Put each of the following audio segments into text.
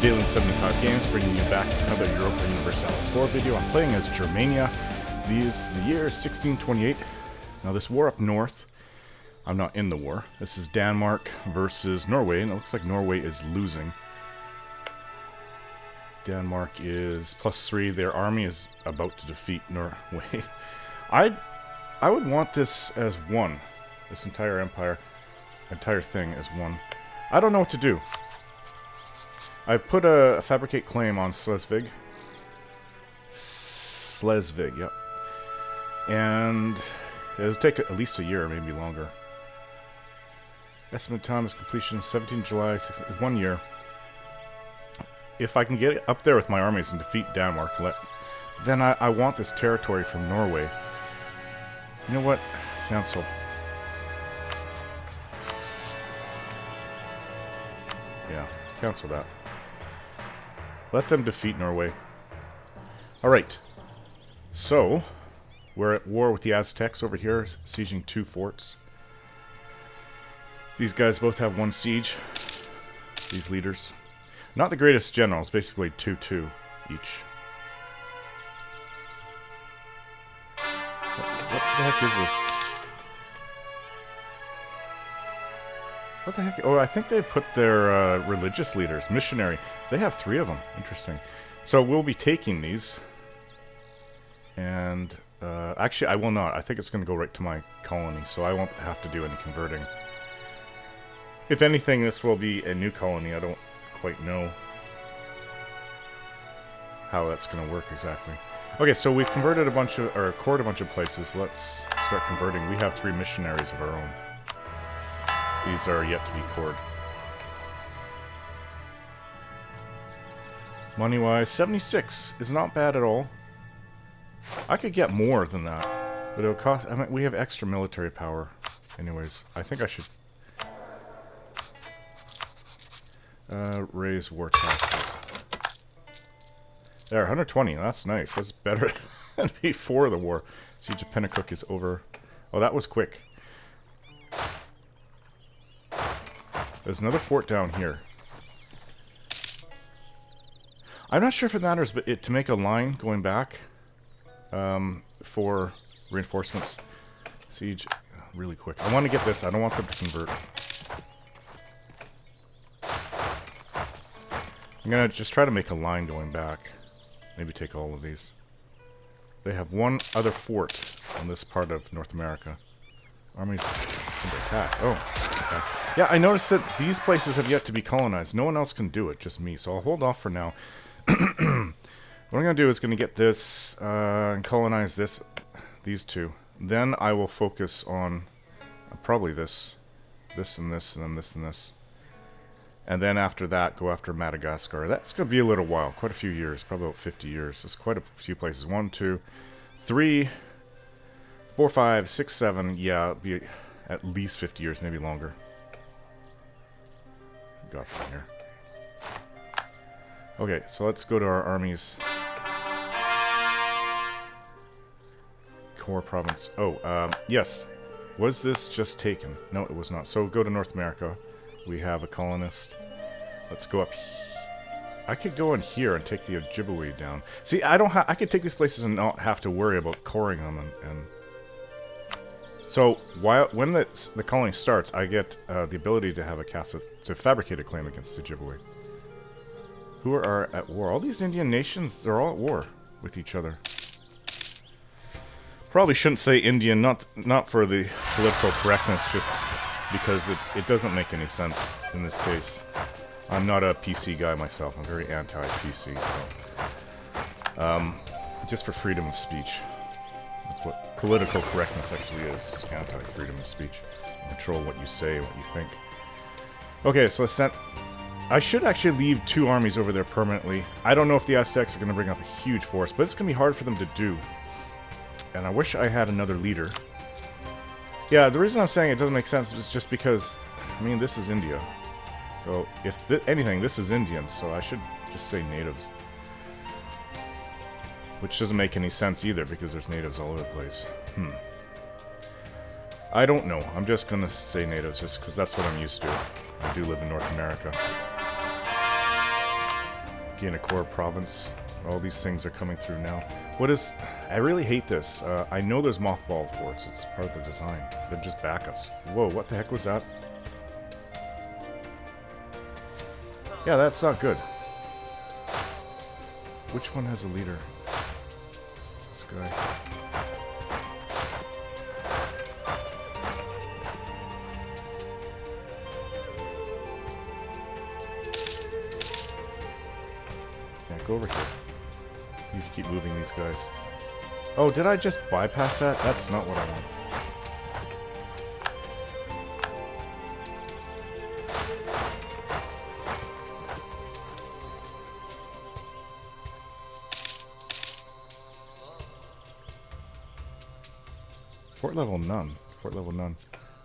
Galen75 Games, bringing you back another Europa Universalis 4 video. I'm playing as Germania. The year is 1628. Now this war up north, I'm not in the war. This is Denmark versus Norway, and it looks like Norway is losing. Denmark is +3. Their army is about to defeat Norway. I would want this as one. This entire entire thing as one. I don't know what to do. I put a fabricate claim on Schleswig. Schleswig, yep. And it'll take at least a year, maybe longer. Estimate time is completion 17 July, 1 year. If I can get up there with my armies and defeat Denmark, then I want this territory from Norway. You know what? Cancel. Yeah, cancel that. Let them defeat Norway. Alright. So, we're at war with the Aztecs over here, sieging 2 forts. These guys both have 1 siege. These leaders. Not the greatest generals, basically 2-2 each. What the heck is this? What the heck? Oh, I think they put their religious leaders, missionary. They have 3 of them. Interesting. So we'll be taking these. And actually, I will not. I think it's going to go right to my colony, so I won't have to do any converting. If anything, this will be a new colony. I don't quite know how that's going to work exactly. Okay, so we've converted a bunch of, or cored a bunch of places. Let's start converting. We have 3 missionaries of our own. These are yet to be cored. Money-wise, 76 is not bad at all. I could get more than that, but it'll cost. I mean, we have extra military power. Anyways, I think I should raise war taxes. There, 120. That's nice. That's better than before the war. Siege of Pennacook is over. Oh, that was quick. There's another fort down here. I'm not sure if it matters, but to make a line going back for reinforcements. Siege really quick. I want to get this. I don't want them to convert. I'm going to just try to make a line going back. Maybe take all of these. They have 1 other fort in this part of North America. Armies under attack. Oh, okay. Yeah, I noticed that these places have yet to be colonized. No one else can do it, just me. So I'll hold off for now. What I'm going to do is going to get this and colonize these 2. Then I will focus on probably this and this, and then this and this. And then after that, go after Madagascar. That's going to be a little while. Quite a few years. Probably about 50 years. There's quite a few places. 1, 2, 3, 4, 5, 6, 7. Yeah, it'll be at least 50 years, maybe longer. Got from here. Okay, so let's go to our armies. Core province. Oh, yes. Was this just taken? No, it was not. So go to North America. We have a colonist. Let's go up. I could go in here and take the Ojibwe down. See, I could take these places and not have to worry about coring them. And so when the colony starts, I get the ability to have to fabricate a claim against the Ojibwe, who are at war. All these Indian nations, they're all at war with each other. Probably shouldn't say Indian, not for the political correctness, just because it doesn't make any sense in this case. I'm not a PC guy myself. I'm very anti-PC, so just for freedom of speech. That's what political correctness actually is. It's anti-freedom of speech. Control what you say, what you think. Okay, so I should actually leave 2 armies over there permanently. I don't know if the Aztecs are going to bring up a huge force, but it's going to be hard for them to do. And I wish I had another leader. Yeah, the reason I'm saying it doesn't make sense is just because, I mean, this is India. So, if anything, this is Indian, so I should just say natives. Which doesn't make any sense either, because there's natives all over the place. I don't know. I'm just going to say natives, just because that's what I'm used to. I do live in North America. gain a core province. All these things are coming through now. What is... I really hate this. I know there's mothball forts. It's part of the design. They're just backups. Whoa, what the heck was that? Yeah, that's not good. Which one has a leader? This guy. Yeah, go over here. Need to keep moving these guys. Oh, did I just bypass that? That's not what I want. Fort level none. Fort level none.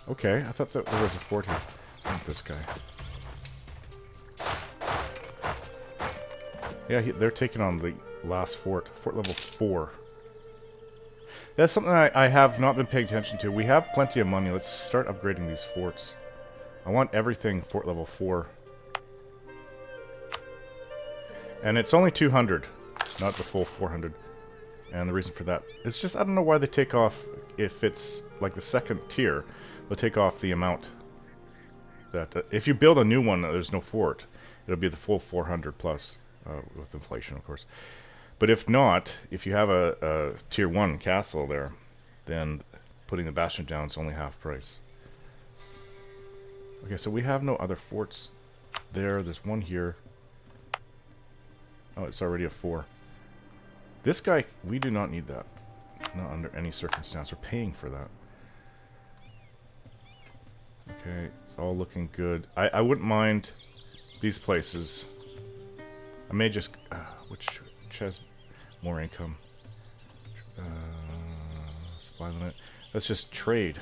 Okay, I thought that there was a fort here. Not this guy. Yeah, they're taking on the last fort. Fort level 4. That's something I have not been paying attention to. We have plenty of money. Let's start upgrading these forts. I want everything fort level 4. And it's only 200, not the full 400. And the reason for that is just, I don't know why they take off, if it's like the second tier, they'll take off the amount that, if you build a new one, there's no fort, it'll be the full 400 plus, with inflation, of course. But if not, if you have a tier 1 castle there, then putting the bastion down is only half price. Okay, so we have no other forts there. There's one here. Oh, it's already a 4. This guy, we do not need that. Not under any circumstance. We're paying for that. Okay, it's all looking good. I wouldn't mind these places. I may just... which has more income? Supply limit. Let's just trade.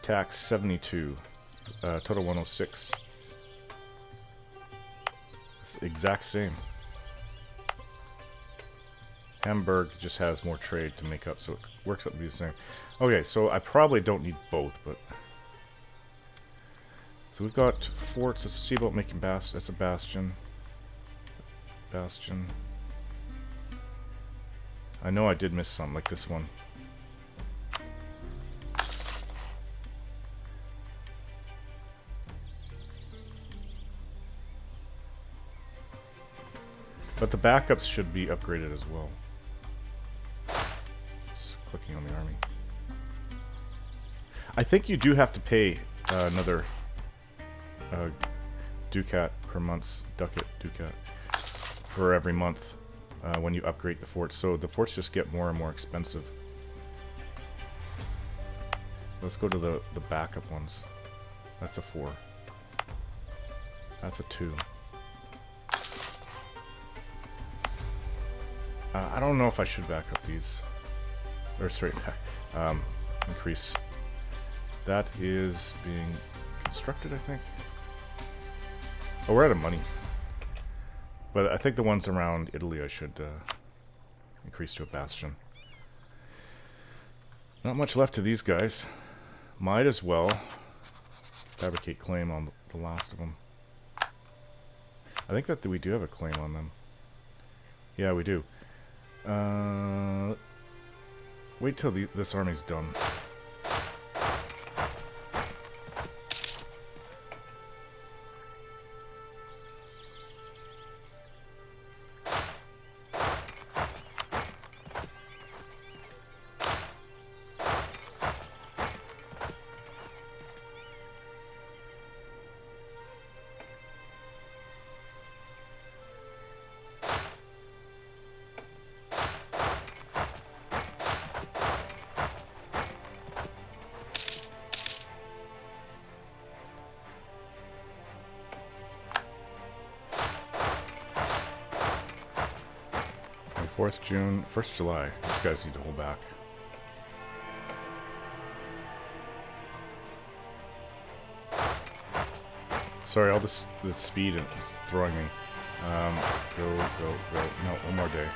Tax 72. Total 106. It's the exact same. Hamburg just has more trade to make up, so it works out to be the same. Okay, so I probably don't need both, but... So we've got forts. Let's see about making that's a bastion. Bastion. I know I did miss some, like this one. But the backups should be upgraded as well. Just clicking on the army. I think you do have to pay another ducat per month, ducat for every month when you upgrade the forts. So the forts just get more and more expensive. Let's go to the backup ones. That's a 4. That's a 2. I don't know if I should back up these. Or sorry, increase. That is being constructed, I think. Oh, we're out of money. But I think the ones around Italy I should increase to a bastion. Not much left to these guys. Might as well fabricate claim on the last of them. I think that we do have a claim on them. Yeah, we do. Wait till this army's done. June, 1st July. These guys need to hold back. Sorry, all this the speed is throwing me. Go. No, one more day.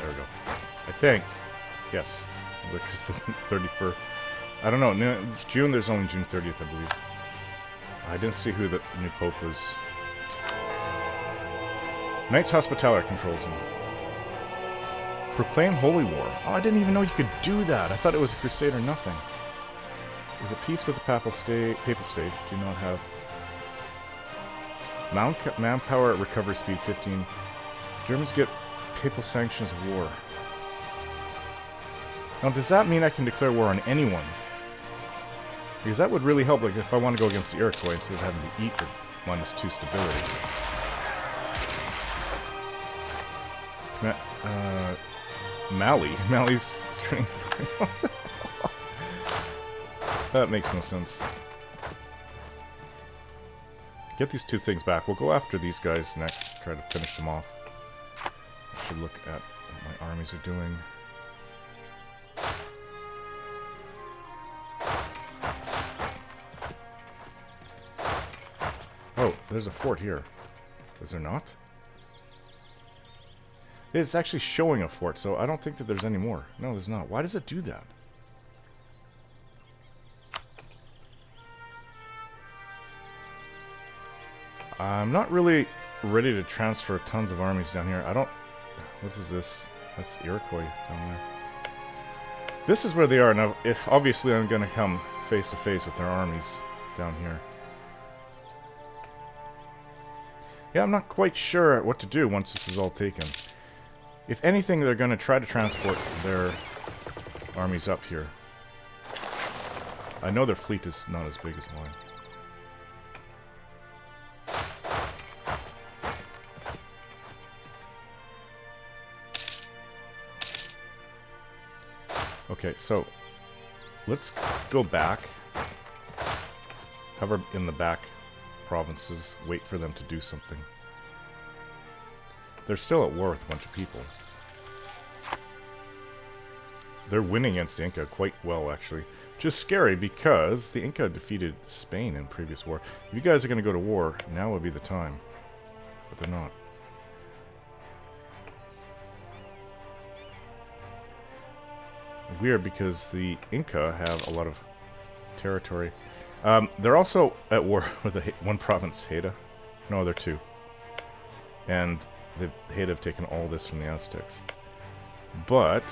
There we go. I think. Yes. Because the 31st. I don't know. No, June, there's only June 30th, I believe. I didn't see who the new pope was. Knights Hospitaller controls him. Proclaim Holy War. Oh, I didn't even know you could do that. I thought it was a crusade or nothing. Is it peace with the papal state? Do not have manpower at recovery speed 15. Germans get papal sanctions of war. Now, does that mean I can declare war on anyone? Because that would really help, like, if I want to go against the Iroquois instead of having to eat the -2 stability. Mali's strength. That makes no sense. Get these 2 things back. We'll go after these guys next. Try to finish them off. I should look at what my armies are doing. Oh, there's a fort here. Is there not? It's actually showing a fort, so I don't think that there's any more. No, there's not. Why does it do that? I'm not really ready to transfer tons of armies down here. I don't... What is this? That's Iroquois down there. This is where they are. Now, if obviously I'm going to come face to face with their armies down here. Yeah, I'm not quite sure what to do once this is all taken. If anything, they're going to try to transport their armies up here. I know their fleet is not as big as mine. Okay, so let's go back. Hover in the back provinces, wait for them to do something. They're still at war with a bunch of people. They're winning against the Inca quite well, actually. Which is scary because the Inca defeated Spain in previous war. If you guys are going to go to war, now would be the time. But they're not. Weird because the Inca have a lot of territory. They're also at war with one province, Haida. No, they're 2. And the Haida have taken all this from the Aztecs. But...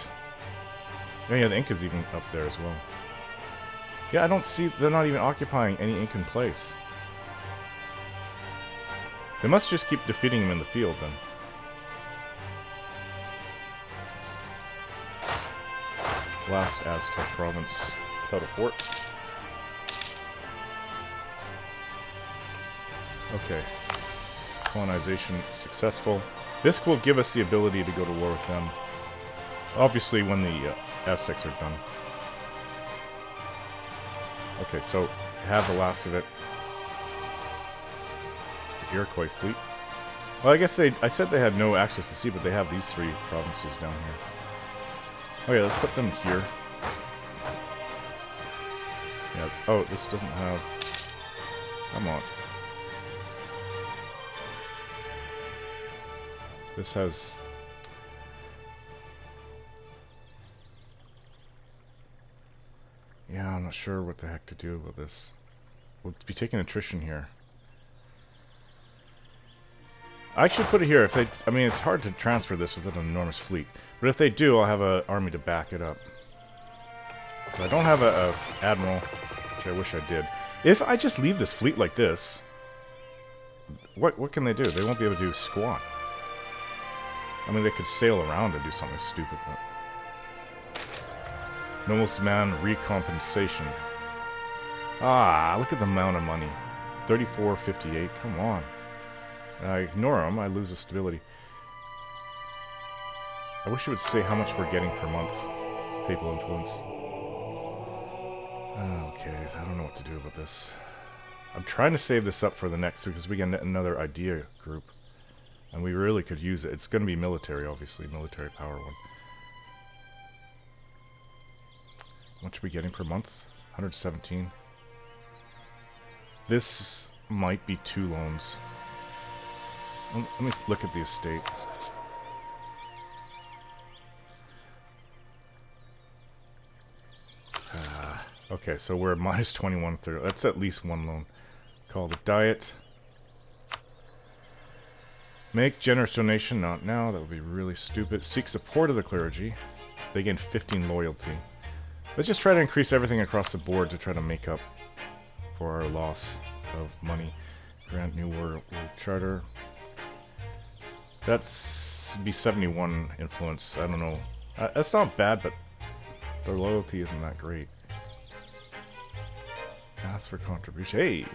oh yeah, the Inca's even up there as well. Yeah, I don't see... they're not even occupying any Incan place. They must just keep defeating them in the field, then. Last Aztec province without a fort. Okay. Colonization successful. This will give us the ability to go to war with them. Obviously when the Aztecs are done. Okay, so have the last of it. The Iroquois fleet. Well, I guess I said they had no access to sea, but they have these 3 provinces down here. Oh yeah, let's put them here. Yeah. Oh, this doesn't have... come on. This has... yeah, I'm not sure what the heck to do with this. We'll be taking attrition here. I should put it here. If they, I mean, it's hard to transfer this with an enormous fleet. But if they do, I'll have an army to back it up. So I don't have a admiral, which I wish I did. If I just leave this fleet like this, what can they do? They won't be able to do squat. I mean, they could sail around and do something stupid, but... nobles demand recompensation. Ah, look at the amount of money. 34.58, come on. I ignore them, I lose the stability. I wish it would say how much we're getting per month. Papal influence. Okay, I don't know what to do about this. I'm trying to save this up for the next, because we get another idea group. And we really could use it. It's going to be military, obviously. Military power one. How much are we getting per month? 117. This might be 2 loans. Let me look at the estate. Okay, so we're at minus 21.30. That's at least 1 loan. Call the diet. Make generous donation, not now. That would be really stupid. Seek support of the clergy. They gain 15 loyalty. Let's just try to increase everything across the board to try to make up for our loss of money. Grant new world charter. That's be 71 influence. I don't know. That's not bad, but their loyalty isn't that great. Ask for contribution. Hey!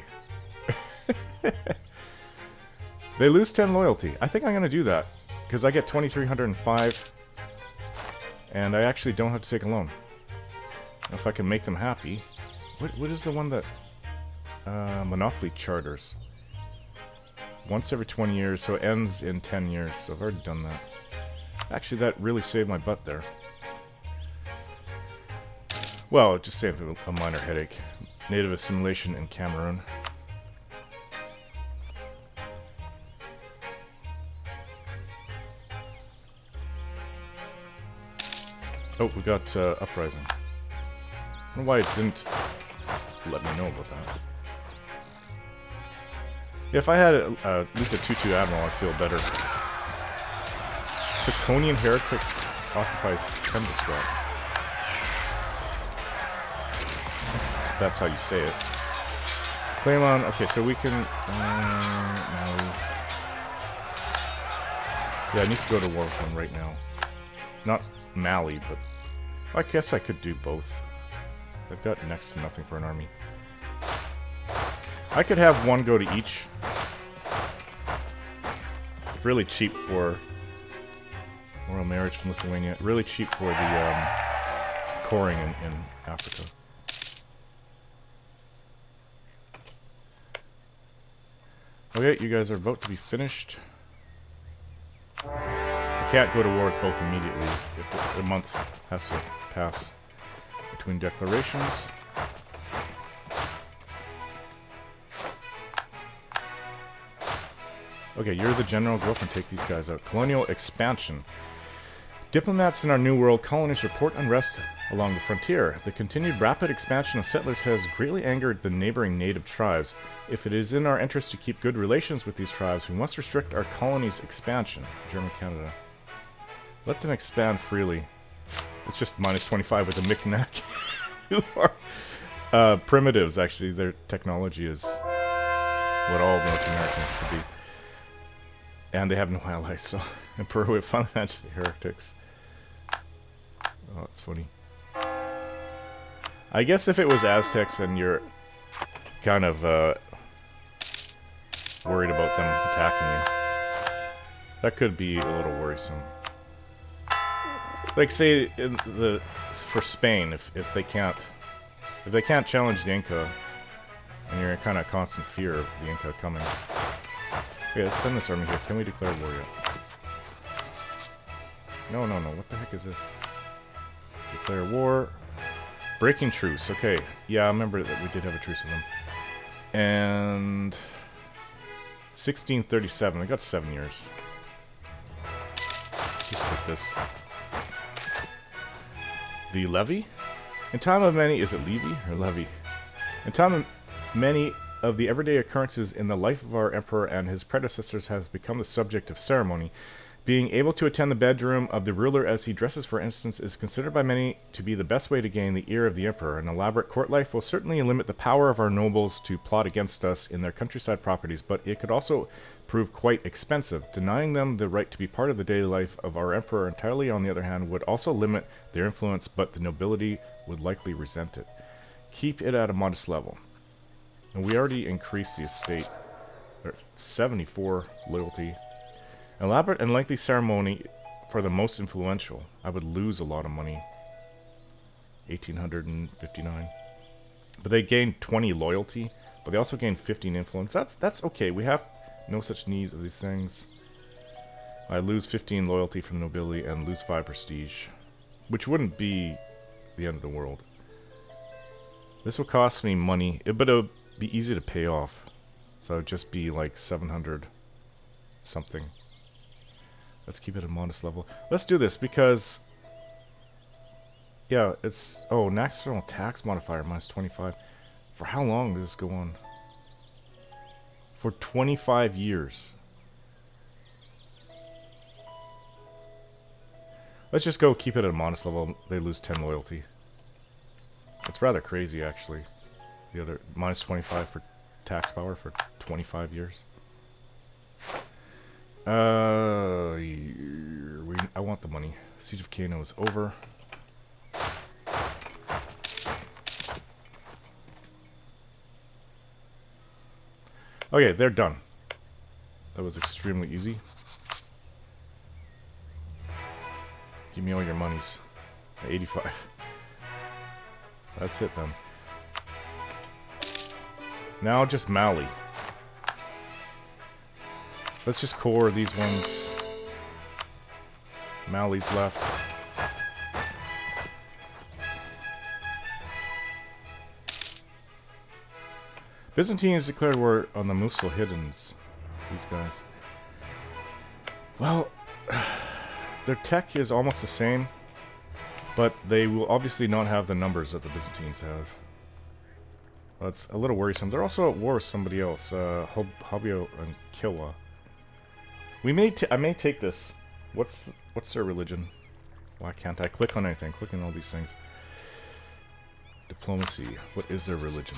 They lose 10 loyalty. I think I'm going to do that. Because I get 2,305. And I actually don't have to take a loan. If I can make them happy. What is the one that... Monopoly charters. Once every 20 years, so it ends in 10 years. So I've already done that. Actually, that really saved my butt there. Well, it just saved a minor headache. Native assimilation in Cameroon. Oh, we got Uprising. I don't know why it didn't let me know about that. Yeah, if I had at least a 2-2 Admiral, I'd feel better. Siconian Heretics occupies Pendescott. That's how you say it. Claim on... Okay, so we can... Mali. Yeah, I need to go to war with one right now. Not Mali, but... I guess I could do both. I've got next to nothing for an army. I could have one go to each. Really cheap for... Royal marriage from Lithuania. Really cheap for the coring in Africa. Okay, you guys are about to be finished. I can't go to war with both immediately. If a month has to pass between declarations. Okay, you're the general. Go up and take these guys out. Colonial expansion. Diplomats in our New World colonies report unrest along the frontier. The continued rapid expansion of settlers has greatly angered the neighboring native tribes. If it is in our interest to keep good relations with these tribes, we must restrict our colonies' expansion. German Canada. Let them expand freely. It's just minus 25 with the Micmac. Who are primitives, actually. Their technology is what all North Americans should be. And they have no allies, so... And Peru with financial heretics. Oh, that's funny. I guess if it was Aztecs and you're kind of worried about them attacking you, that could be a little worrisome. Like, say, for Spain, if they can't challenge the Inca, and you're in kind of constant fear of the Inca coming. Okay, let's send this army here. Can we declare war yet? No. What the heck is this? Declare war. Breaking truce. Okay. Yeah, I remember that we did have a truce with them. And... 1637. I got 7 years. Let's take this. The levy? In time of many... Is it levy or levy? In time of many of the everyday occurrences in the life of our emperor and his predecessors has become the subject of ceremony. Being able to attend the bedroom of the ruler as he dresses, for instance, is considered by many to be the best way to gain the ear of the emperor. An elaborate court life will certainly limit the power of our nobles to plot against us in their countryside properties, but it could also prove quite expensive. Denying them the right to be part of the daily life of our emperor entirely, on the other hand, would also limit their influence, but the nobility would likely resent it. Keep it at a modest level. And we already increased the estate. 74 loyalty. Elaborate and lengthy ceremony for the most influential. I would lose a lot of money. 1,859. But they gain 20 loyalty. But they also gain 15 influence. That's okay. We have no such needs of these things. I lose 15 loyalty from nobility and lose 5 prestige. Which wouldn't be the end of the world. This will cost me money. But it would be easy to pay off. So it would just be like 700 something. Let's keep it at a modest level. Let's do this because... Yeah, it's... Oh, national tax modifier minus 25. For how long does this go on? For 25 years. Let's just go keep it at a modest level. They lose 10 loyalty. It's rather crazy, actually. The other minus 25 for tax power for 25 years. I want the money. Siege of Kano is over. Okay, they're done. That was extremely easy. Give me all your monies. 85. That's it then. Now just Mali. Let's just core these ones. Mali's left. Byzantines declared war on the Mosul Hiddens. These guys. Well, their tech is almost the same, but they will obviously not have the numbers that the Byzantines have. That's a little worrisome. They're also at war with somebody else, Hobio and Kilwa. I may take this. What's their religion? Why can't I click on anything? Click on all these things. Diplomacy. What is their religion?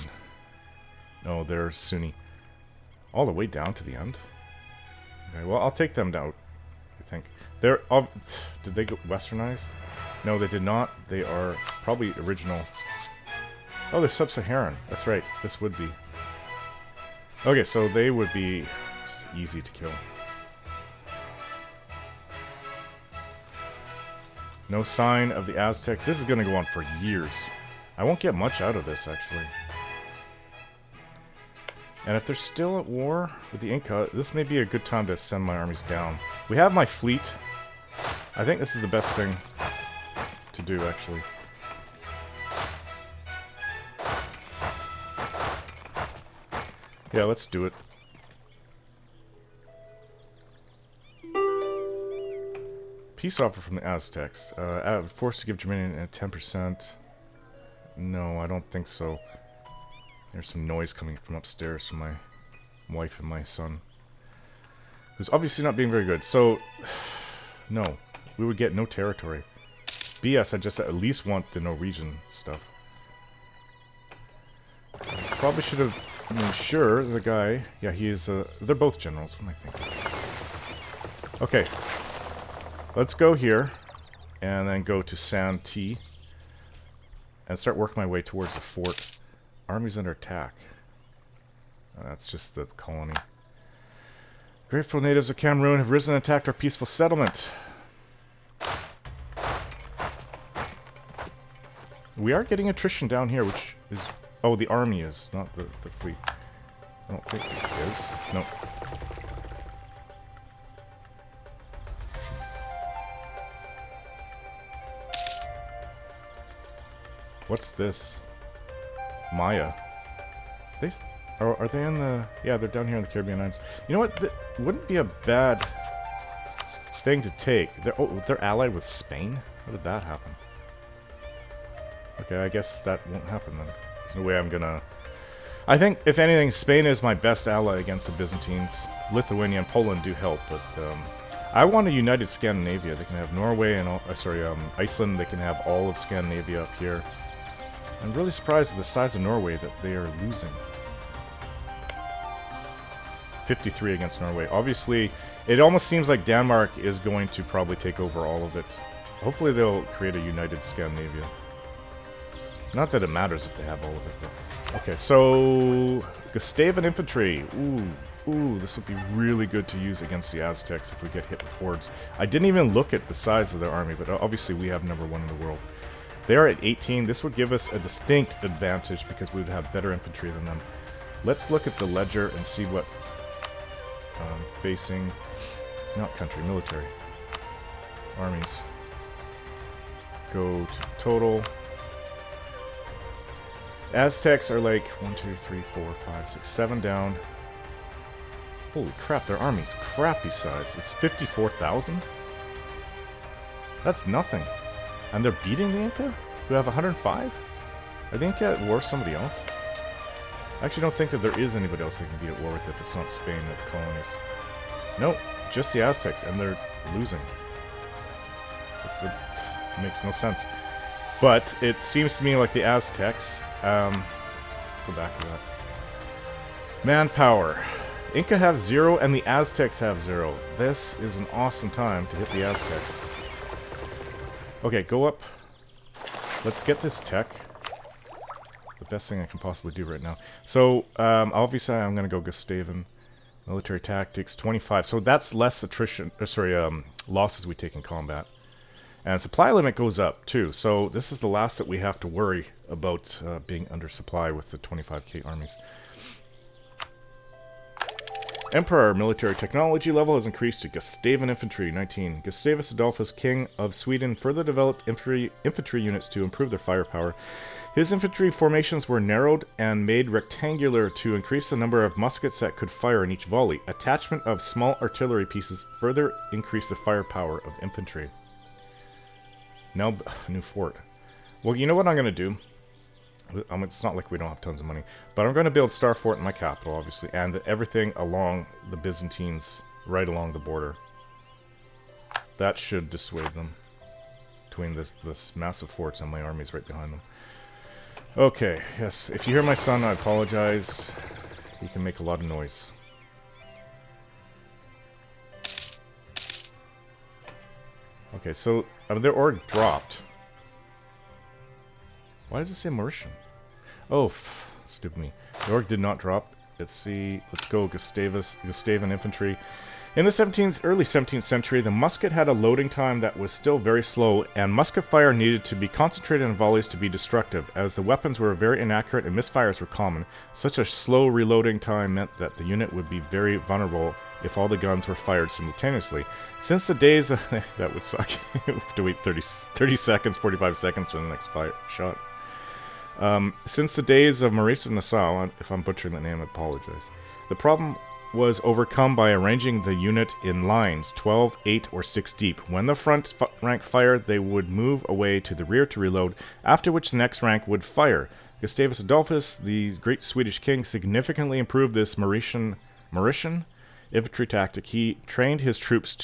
Oh, they're Sunni. All the way down to the end? Okay, well, I'll take them down, I think. They're... did they go westernized? No, they did not. They are probably original. Oh, they're sub-Saharan. That's right. This would be. Okay, so they would be easy to kill. No sign of the Aztecs. This is going to go on for years. I won't get much out of this, actually. And if they're still at war with the Inca, this may be a good time to send my armies down. We have my fleet. I think this is the best thing to do, actually. Yeah, let's do it. Peace offer from the Aztecs. Forced to give Germania 10%. No, I don't think so. There's some noise coming from upstairs from my wife and my son, who's obviously not being very good. So, no. We would get no territory. BS, I just at least want the Norwegian stuff. Probably should have made sure the guy... Yeah, he is... they're both generals. What am I thinking? Okay. Let's go here. And then go to Santee. And start working my way towards the fort. Armies under attack. That's just the colony. Grateful natives of Cameroon have risen and attacked our peaceful settlement. We are getting attrition down here, which is... Oh, the army is, not the fleet. I don't think it is. Nope. What's this? Maya. Are they in the... Yeah, they're down here in the Caribbean Islands. You know what? Wouldn't be a bad thing to take. They're allied with Spain? How did that happen? Okay, I guess that won't happen then. There's no way I'm gonna... I think, if anything, Spain is my best ally against the Byzantines. Lithuania and Poland do help, but... I want a united Scandinavia. They can have Norway and... Iceland. They can have all of Scandinavia up here. I'm really surprised at the size of Norway that they are losing. 53 against Norway. Obviously, it almost seems like Denmark is going to probably take over all of it. Hopefully they'll create a united Scandinavia. Not that it matters if they have all of it, but... Okay, so... Gustavan infantry. Ooh, this would be really good to use against the Aztecs if we get hit with hordes. I didn't even look at the size of their army, but obviously we have #1 in the world. They are at 18. This would give us a distinct advantage because we would have better infantry than them. Let's look at the ledger and see what facing... Not country, military. Armies. Go to total. Aztecs are like 1, 2, 3, 4, 5, 6, 7 down. Holy crap, their army's crappy size. It's 54,000? That's nothing. And they're beating the Inca? Who have 105? Are the Inca at war with somebody else? I actually don't think that there is anybody else that can be at war with if it's not Spain with the colonies. Nope, just the Aztecs, and they're losing. It makes no sense. But it seems to me like the Aztecs... go back to that. Manpower. Inca have 0 and the Aztecs have 0. This is an awesome time to hit the Aztecs. Okay, go up. Let's get this tech. The best thing I can possibly do right now. So, obviously I'm going to go Gustavan. Military tactics, 25. So that's less attrition, losses we take in combat. And supply limit goes up, too. So this is the last that we have to worry about being under supply with the 25k armies. Emperor military technology level has increased to Gustavan infantry, 19. Gustavus Adolphus, king of Sweden, further developed infantry units to improve their firepower. His infantry formations were narrowed and made rectangular to increase the number of muskets that could fire in each volley. Attachment of small artillery pieces further increased the firepower of infantry. Now, new fort. Well, you know what I'm going to do? It's not like we don't have tons of money, but I'm going to build Star Fort in my capital, obviously, and everything along the Byzantines, right along the border. That should dissuade them between this massive forts and my armies right behind them. Okay, yes, if you hear my son, I apologize. He can make a lot of noise. Okay, so their org dropped. Why does it say Mauritian? Oh, stupid me. The org did not drop. Let's see. Let's go Gustavan infantry. In the early 17th century, the musket had a loading time that was still very slow, and musket fire needed to be concentrated in volleys to be destructive, as the weapons were very inaccurate and misfires were common. Such a slow reloading time meant that the unit would be very vulnerable if all the guns were fired simultaneously. Since the days of... that would suck. You have to wait 30 seconds, 45 seconds for the next shot. Since the days of Maurice of Nassau, if I'm butchering the name, I apologize. The problem was overcome by arranging the unit in lines, 12, 8, or 6 deep. When the front rank fired, they would move away to the rear to reload, after which the next rank would fire. Gustavus Adolphus, the great Swedish king, significantly improved this Mauritian infantry tactic. He trained his troops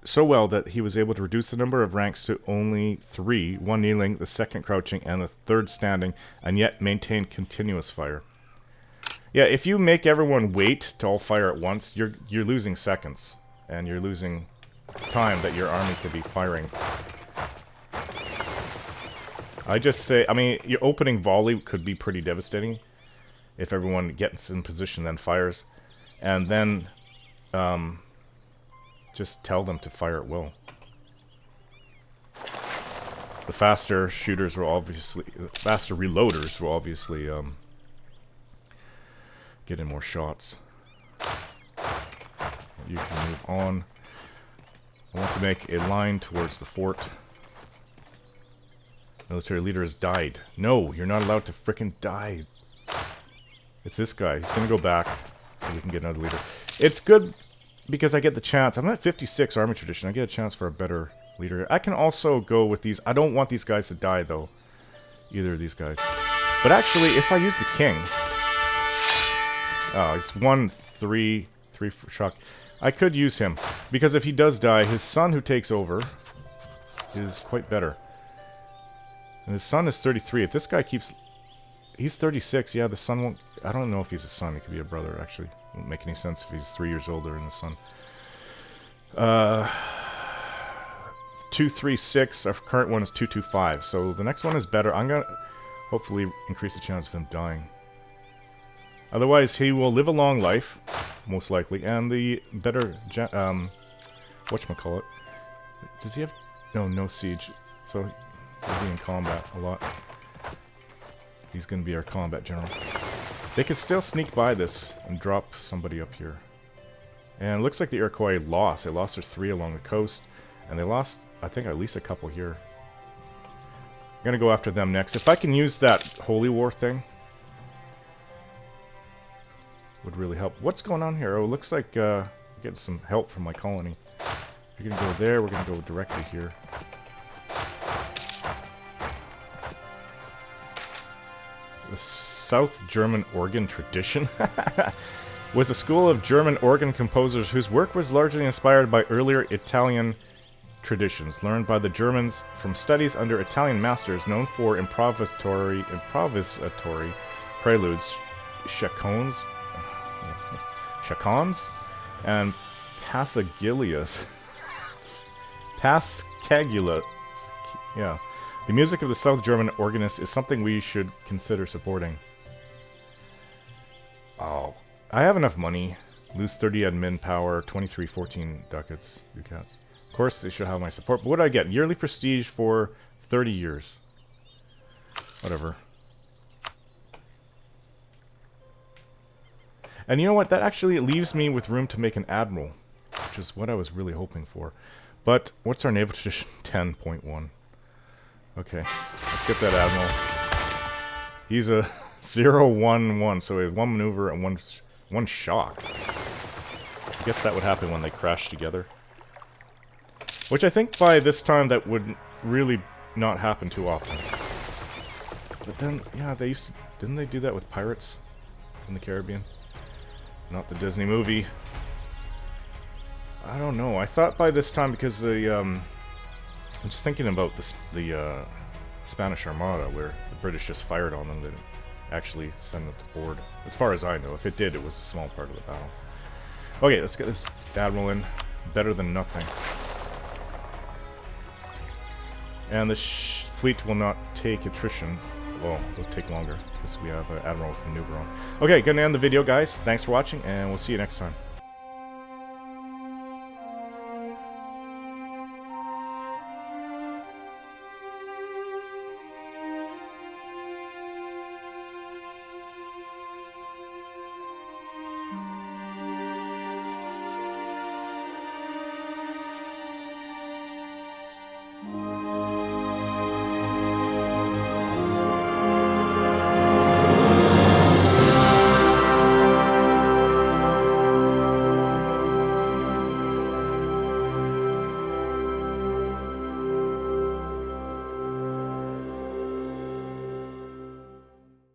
so well that he was able to reduce the number of ranks to only 3, one kneeling, the second crouching, and the third standing, and yet maintain continuous fire. Yeah, if you make everyone wait to all fire at once, you're losing seconds, and you're losing time that your army could be firing. I just say, I mean, your opening volley could be pretty devastating if everyone gets in position then fires, and then just tell them to fire at will. The faster shooters will obviously, the faster reloaders will obviously get in more shots. You can move on. I want to make a line towards the fort. Military leader has died. No, you're not allowed to frickin' die. It's this guy. He's gonna go back so we can get another leader. It's good because I get the chance. I'm at 56 army tradition. I get a chance for a better leader. I can also go with these. I don't want these guys to die, though. Either of these guys. But actually, if I use the king... Oh, he's 1-3 for shock. I could use him. Because if he does die, his son who takes over is quite better. And his son is 33. If this guy keeps... He's 36. Yeah, the son won't... I don't know if he's a son. He could be a brother, actually. Won't make any sense if he's 3 years older than the son. 236. Our current one is 225. So the next one is better. I'm going to hopefully increase the chance of him dying. Otherwise, he will live a long life, most likely. And the better... whatchamacallit? Does he have... No siege. So he'll be in combat a lot. He's going to be our combat general. They could still sneak by this and drop somebody up here. And it looks like the Iroquois lost. They lost their 3 along the coast. And they lost, I think, at least a couple here. I'm going to go after them next. If I can use that Holy War thing, would really help. What's going on here? Oh, it looks like getting some help from my colony. If you're going to go there, we're going to go directly here. The South German organ tradition was a school of German organ composers whose work was largely inspired by earlier Italian traditions learned by the Germans from studies under Italian masters known for improvisatory preludes, chaconnes, and passagilas. Pascagulas. Yeah. The music of the South German organist is something we should consider supporting. Oh. I have enough money. Lose 30 admin power, 14 ducats. Of course, they should have my support. But what do I get? Yearly prestige for 30 years. Whatever. And you know what? That actually leaves me with room to make an admiral, which is what I was really hoping for. But what's our naval tradition? 10.1. Okay, let's get that admiral. He's a 0-1-1, so we have one maneuver and one shock. I guess that would happen when they crash together. Which I think by this time that would really not happen too often. But then, yeah, they used to, didn't they do that with pirates in the Caribbean? Not the Disney movie. I don't know. I thought by this time, because the I'm just thinking about this, the Spanish Armada, where the British just fired on them, they didn't actually send them to board. As far as I know, if it did, it was a small part of the battle. Okay, let's get this admiral in. Better than nothing. And the fleet will not take attrition. Well, it'll take longer because we have an admiral with maneuver on. Okay, gonna end the video, guys. Thanks for watching, and we'll see you next time.